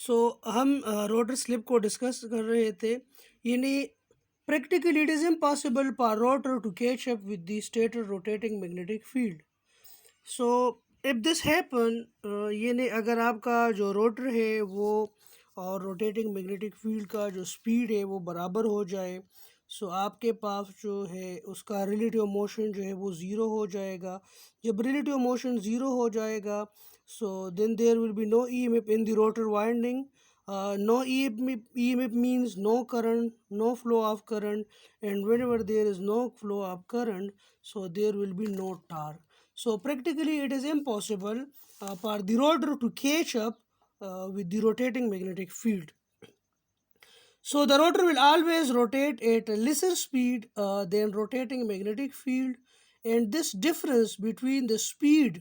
सो हम rotor slip को discuss कर रहे थे। यानी practically it is impossible for rotor to catch up with the stator rotating magnetic field. So if this happen, यानी अगर आपका जो रोटर है वो और रोटेटिंग मैग्नेटिक फील्ड का जो स्पीड है वो बराबर हो जाए, सो आपके पास जो है उसका रिलेटिव मोशन जो है वो ज़ीरो हो जाएगा। जब रिलेटिव मोशन ज़ीरो हो जाएगा, so then there will be no EMF in the rotor winding. No EMF means no current, no flow of current, and whenever there is no flow of current, so there will be no torque. So practically it is impossible for the rotor to catch up with the rotating magnetic field. So the rotor will always rotate at a lesser speed than rotating magnetic field, and this difference between the speed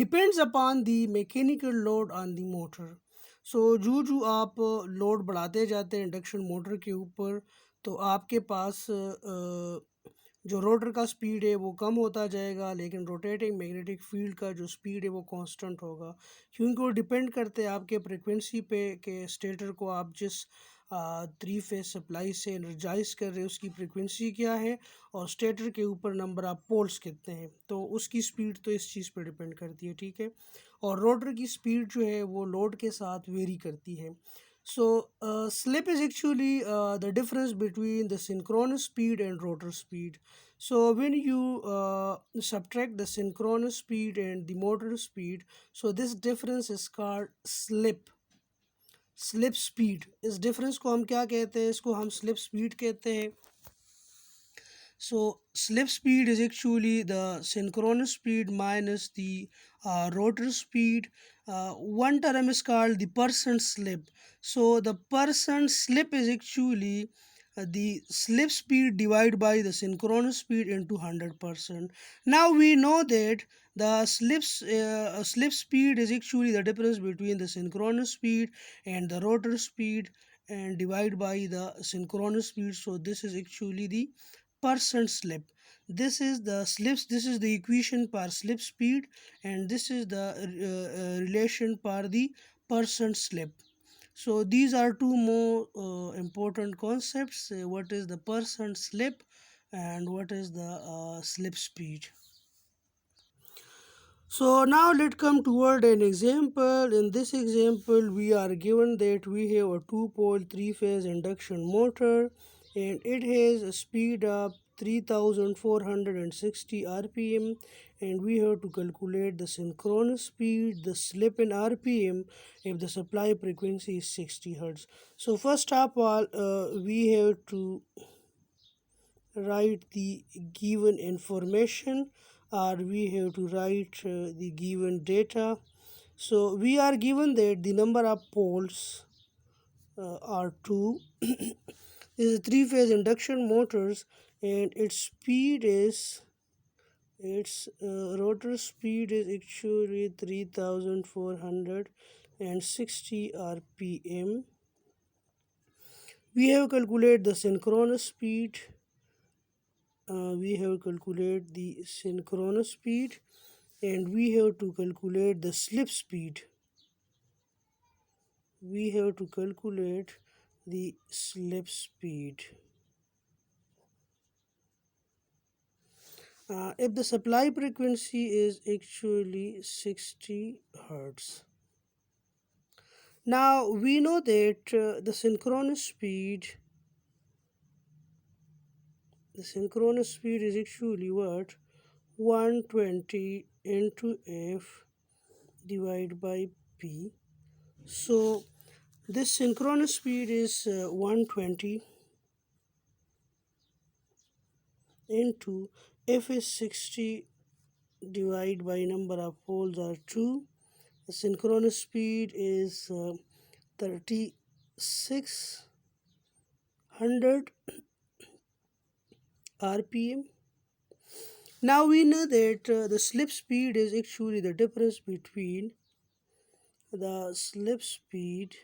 depends upon the mechanical load on the motor. So जो आप load बढ़ाते जाते हैं induction motor के ऊपर, तो आपके पास जो रोटर का स्पीड है वो कम होता जाएगा, लेकिन रोटेटिंग मैग्नेटिक फील्ड का जो स्पीड है वो कांस्टेंट होगा, क्योंकि वो डिपेंड करते हैं आपके फ्रिक्वेंसी पे कि स्टेटर को आप जिस थ्री फेज सप्लाई से एनर्जाइज कर रहे हैं उसकी फ्रिक्वेंसी क्या है, और स्टेटर के ऊपर नंबर ऑफ पोल्स कितने हैं, तो उसकी स्पीड तो इस चीज़ पर डिपेंड करती है, ठीक है। और रोटर की स्पीड जो है वो लोड के साथ वेरी करती है। So slip is actually the difference between the synchronous speed and rotor speed. So when you subtract the synchronous speed and the motor speed, so this difference is called slip. Slip speed, इस difference को हम क्या कहते हैं, इसको हम slip speed कहते हैं। So slip speed is actually the synchronous speed minus the rotor speed. One term is called the percent slip. So the percent slip is actually the slip speed divided by the synchronous speed into 100%. Now we know that the slip speed is actually the difference between the synchronous speed and the rotor speed and divided by the synchronous speed. So this is actually the percent slip. This is the equation for slip speed, and this is the relation for the percent slip. So these are two more important concepts. What is the percent slip and what is the slip speed? So now let's come toward an example. In this example, we are given that we have a two-pole three-phase induction motor, and it has a speed of 3460 rpm, and we have to calculate the synchronous speed, the slip in rpm if the supply frequency is 60 hertz. So first of all, we have to write the given information, or we have to write the given data. So we are given that the number of poles are 2. This is a three-phase induction motors, and its rotor speed is actually 3460 rpm. We have calculated the synchronous speed. We have calculate the synchronous speed, and we have to calculate the slip speed. We have to calculate the slip speed. If the supply frequency is actually 60 hertz. Now we know that the synchronous speed is actually what, 120 into F divided by P. So this synchronous speed is 120 into F is 60 divided by number of poles are 2. The synchronous speed is 3600 rpm. Now we know that the slip speed is actually the difference between the slip speed.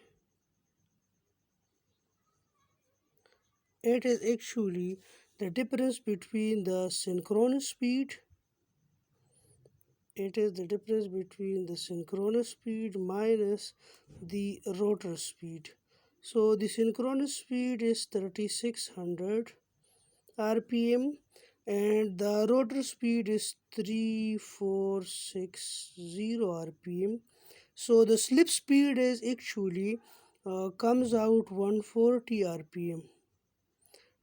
It is actually the difference between the synchronous speed It is the difference between the synchronous speed minus the rotor speed. So the synchronous speed is 3600 rpm and the rotor speed is 3460 rpm. So the slip speed is actually comes out 140 rpm.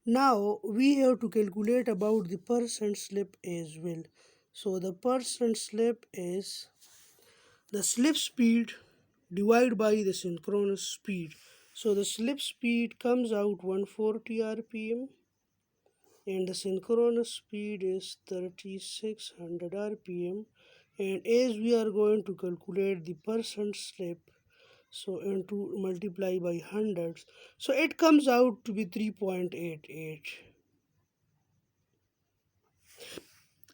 Now we have to calculate about the percent slip as well. So the percent slip is the slip speed divided by the synchronous speed. So the slip speed comes out 140 rpm and the synchronous speed is 3600 rpm, and as we are going to calculate the percent slip, so into multiply by hundreds, so it comes out to be 3.88.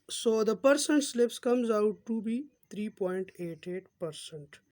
So the percent slips comes out to be 3.88%.